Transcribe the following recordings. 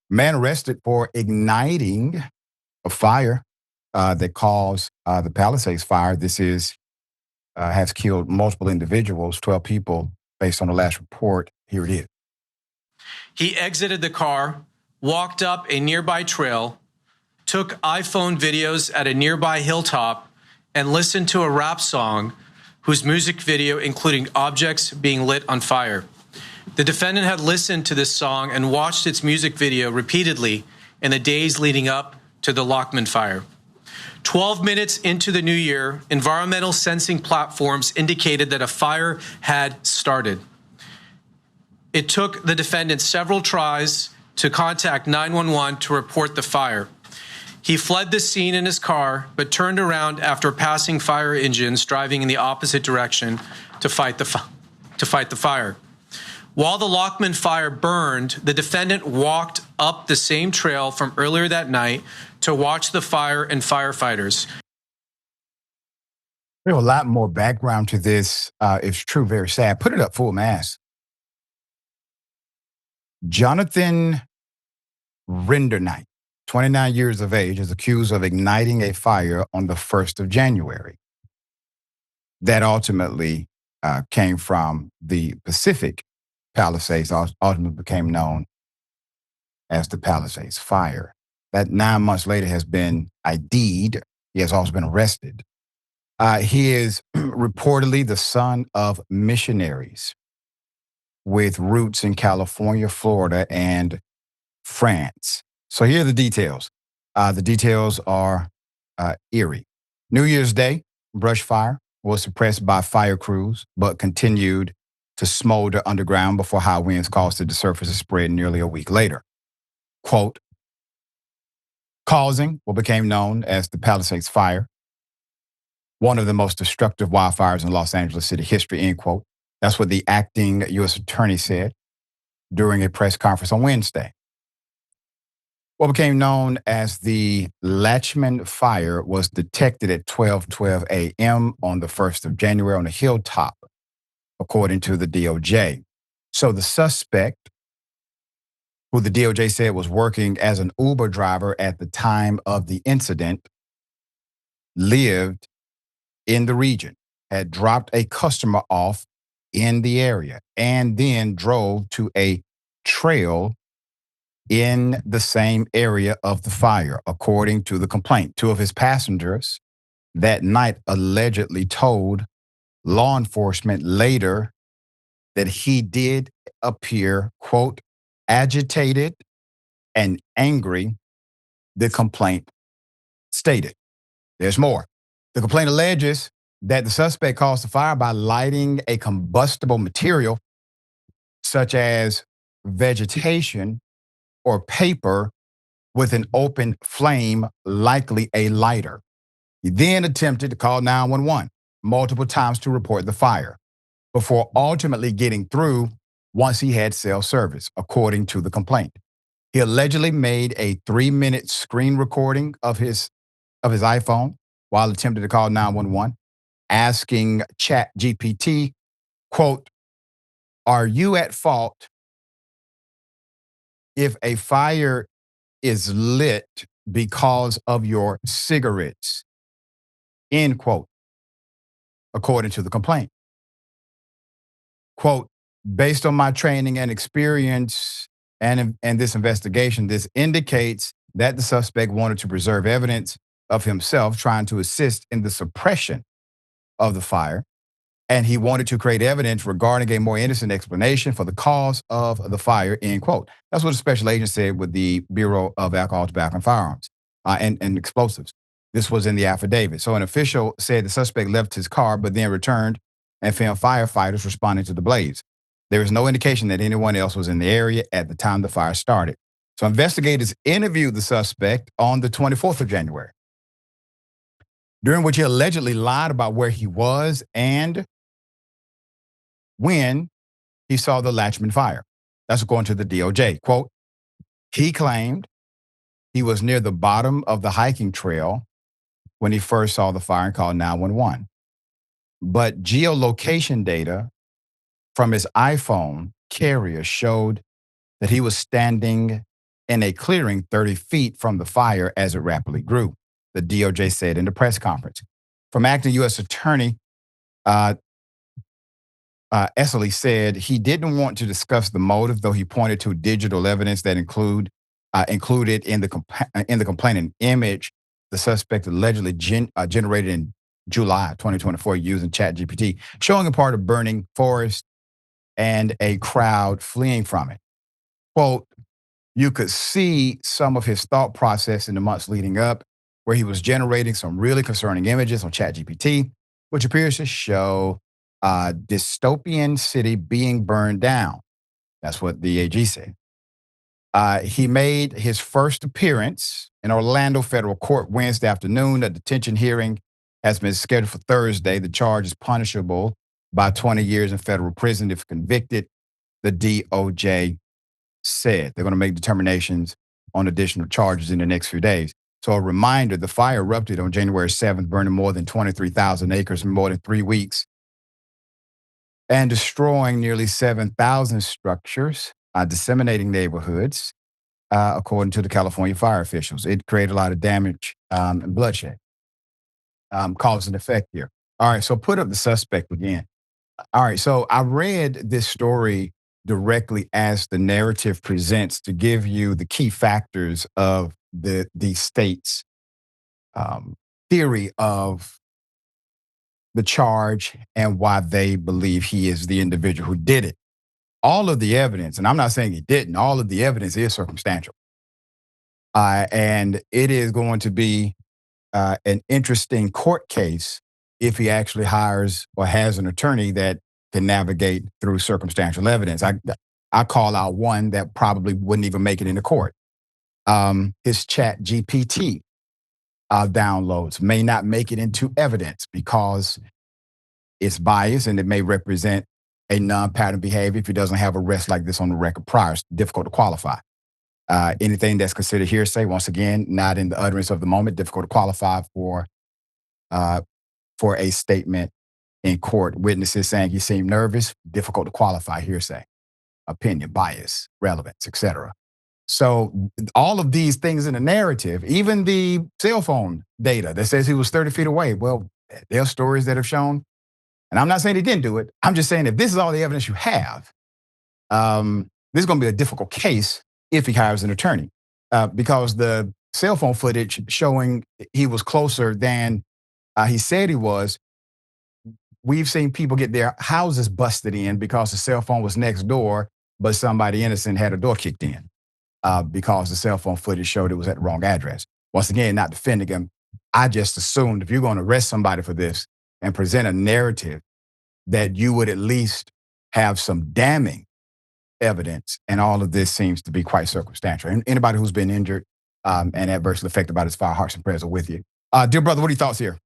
Man arrested for igniting a fire that caused the Palisades Fire. This has killed multiple individuals, 12 people, based on the last report. Here it is. He exited the car, walked up a nearby trail, took iPhone videos at a nearby hilltop, and listened to a rap song whose music video included objects being lit on fire. The defendant had listened to this song and watched its music video repeatedly in the days leading up to the Lockman fire. 12 minutes into the new year, environmental sensing platforms indicated that a fire had started. It took the defendant several tries to contact 911 to report the fire. He fled the scene in his car, but turned around after passing fire engines driving in the opposite direction to fight the fire. While the Lockman fire burned, the defendant walked up the same trail from earlier that night to watch the fire and firefighters. There's a lot more background to this. It's true, very sad. Put it up full mass. Jonathan Rinderknecht, 29 years of age, is accused of igniting a fire on the 1st of January. That ultimately came from the Pacific Palisades, ultimately became known as the Palisades Fire. That 9 months later has been ID'd. He has also been arrested. He is reportedly the son of missionaries with roots in California, Florida, and France. So here are the details. The details are eerie. New Year's Day, brush fire was suppressed by fire crews, but continued to smolder underground before high winds caused it to surface and spread nearly a week later. Quote, causing what became known as the Palisades Fire, one of the most destructive wildfires in Los Angeles city history, end quote. That's what the acting U.S. attorney said during a press conference on Wednesday. What became known as the Lockman Fire was detected at 12:12 a.m. on the 1st of January on a hilltop, according to the DOJ. So the suspect, who the DOJ said was working as an Uber driver at the time of the incident, lived in the region, had dropped a customer off in the area, and then drove to a trail in the same area of the fire, according to the complaint. 2 of his passengers that night allegedly told law enforcement later that he did appear, quote, agitated and angry, the complaint stated. There's more. The complaint alleges that the suspect caused the fire by lighting a combustible material such as vegetation or paper with an open flame, likely a lighter. He then attempted to call 911 multiple times to report the fire before ultimately getting through once he had cell service, according to the complaint. He allegedly made a 3-minute screen recording of his iPhone while attempting to call 911, asking ChatGPT, quote, are you at fault if a fire is lit because of your cigarettes, end quote, according to the complaint. Quote, based on my training and experience and this investigation, this indicates that the suspect wanted to preserve evidence of himself, trying to assist in the suppression of the fire, and he wanted to create evidence regarding a more innocent explanation for the cause of the fire, end quote. That's what a special agent said with the Bureau of Alcohol, Tobacco, and Firearms and Explosives. This was in the affidavit. So an official said the suspect left his car, but then returned and found firefighters responding to the blaze. There is no indication that anyone else was in the area at the time the fire started. So investigators interviewed the suspect on the 24th of January, during which he allegedly lied about where he was and when he saw the Lockman fire. That's according to the DOJ. Quote, he claimed he was near the bottom of the hiking trail when he first saw the fire and called 911. But geolocation data from his iPhone carrier showed that he was standing in a clearing 30 feet from the fire as it rapidly grew, the DOJ said in the press conference. From acting U.S. Attorney Esseley said he didn't want to discuss the motive, though he pointed to digital evidence that included in the complaint an image the suspect allegedly generated in July 2024 using ChatGPT, showing a part of burning forest and a crowd fleeing from it. Quote, you could see some of his thought process in the months leading up, where he was generating some really concerning images on ChatGPT, which appears to show a dystopian city being burned down. That's what the AG said. He made his first appearance in Orlando federal court Wednesday afternoon. A detention hearing has been scheduled for Thursday. The charge is punishable by 20 years in federal prison if convicted, the DOJ said. They're going to make determinations on additional charges in the next few days. So a reminder, the fire erupted on January 7th, burning more than 23,000 acres in more than 3 weeks and destroying nearly 7,000 structures, disseminating neighborhoods, according to the California fire officials. It created a lot of damage and bloodshed, cause and effect here. All right, so put up the suspect again. All right, so I read this story directly as the narrative presents to give you the key factors of the state's theory of the charge and why they believe he is the individual who did it. All of the evidence, and I'm not saying he didn't, all of the evidence is circumstantial. And it is going to be an interesting court case if he actually hires or has an attorney that can navigate through circumstantial evidence. I call out one that probably wouldn't even make it into court. His ChatGPT downloads may not make it into evidence because it's biased and it may represent a non-pattern behavior if he doesn't have arrests like this on the record prior. It's difficult to qualify. Anything that's considered hearsay, once again, not in the utterance of the moment, difficult to qualify for a statement in court. Witnesses saying he seemed nervous, difficult to qualify hearsay. Opinion, bias, relevance, etc. So all of these things in the narrative, even the cell phone data that says he was 30 feet away, well, there are stories that have shown, and I'm not saying he didn't do it. I'm just saying if this is all the evidence you have, this is going to be a difficult case if he hires an attorney, because the cell phone footage showing he was closer than he said he was. We've seen people get their houses busted in because the cell phone was next door, but somebody innocent had a door kicked in because the cell phone footage showed it was at the wrong address. Once again, not defending him. I just assumed if you're going to arrest somebody for this and present a narrative that you would at least have some damning evidence, and all of this seems to be quite circumstantial. And anybody who's been injured and adversely affected by this fire, hearts and prayers are with you. Dear brother, what are your thoughts here?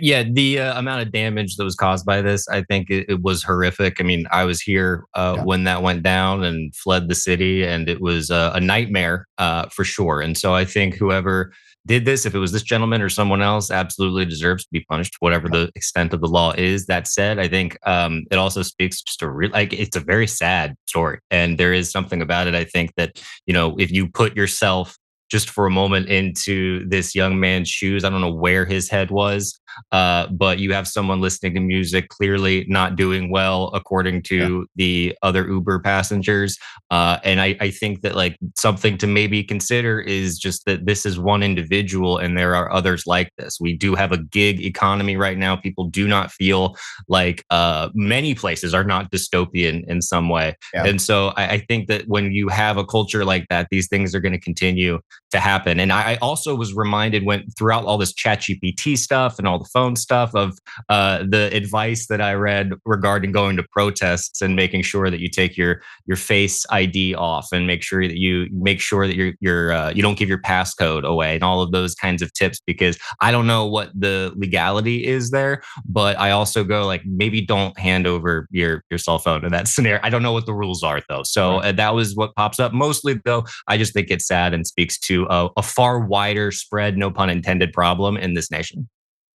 Yeah, the amount of damage that was caused by this, I think it was horrific. I mean, I was here when that went down and fled the city, and it was a nightmare for sure. And so I think whoever did this, if it was this gentleman or someone else, absolutely deserves to be punished, whatever the extent of the law is. That said, I think it also speaks just to it's a very sad story, and there is something about it. I think that, you know, if you put yourself just for a moment into this young man's shoes, I don't know where his head was, but you have someone listening to music, clearly not doing well, according to the other Uber passengers. And I think that like something to maybe consider is just that this is one individual and there are others like this. We do have a gig economy right now. People do not feel like many places are not dystopian in some way. Yeah. And so I think that when you have a culture like that, these things are going to continue to happen. And I also was reminded when throughout all this ChatGPT stuff and all the phone stuff of the advice that I read regarding going to protests and making sure that you take your face ID off and make sure that you you don't give your passcode away and all of those kinds of tips, because I don't know what the legality is there, but I also go like, maybe don't hand over your cell phone in that scenario. I don't know what the rules are though. So that was what pops up mostly though. I just think it's sad and speaks to a far wider spread, no pun intended, problem in this nation.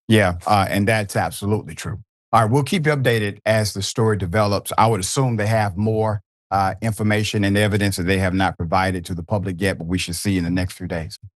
Yeah, and that's absolutely true. All right, we'll keep you updated as the story develops. I would assume they have more information and evidence that they have not provided to the public yet, but we should see in the next few days.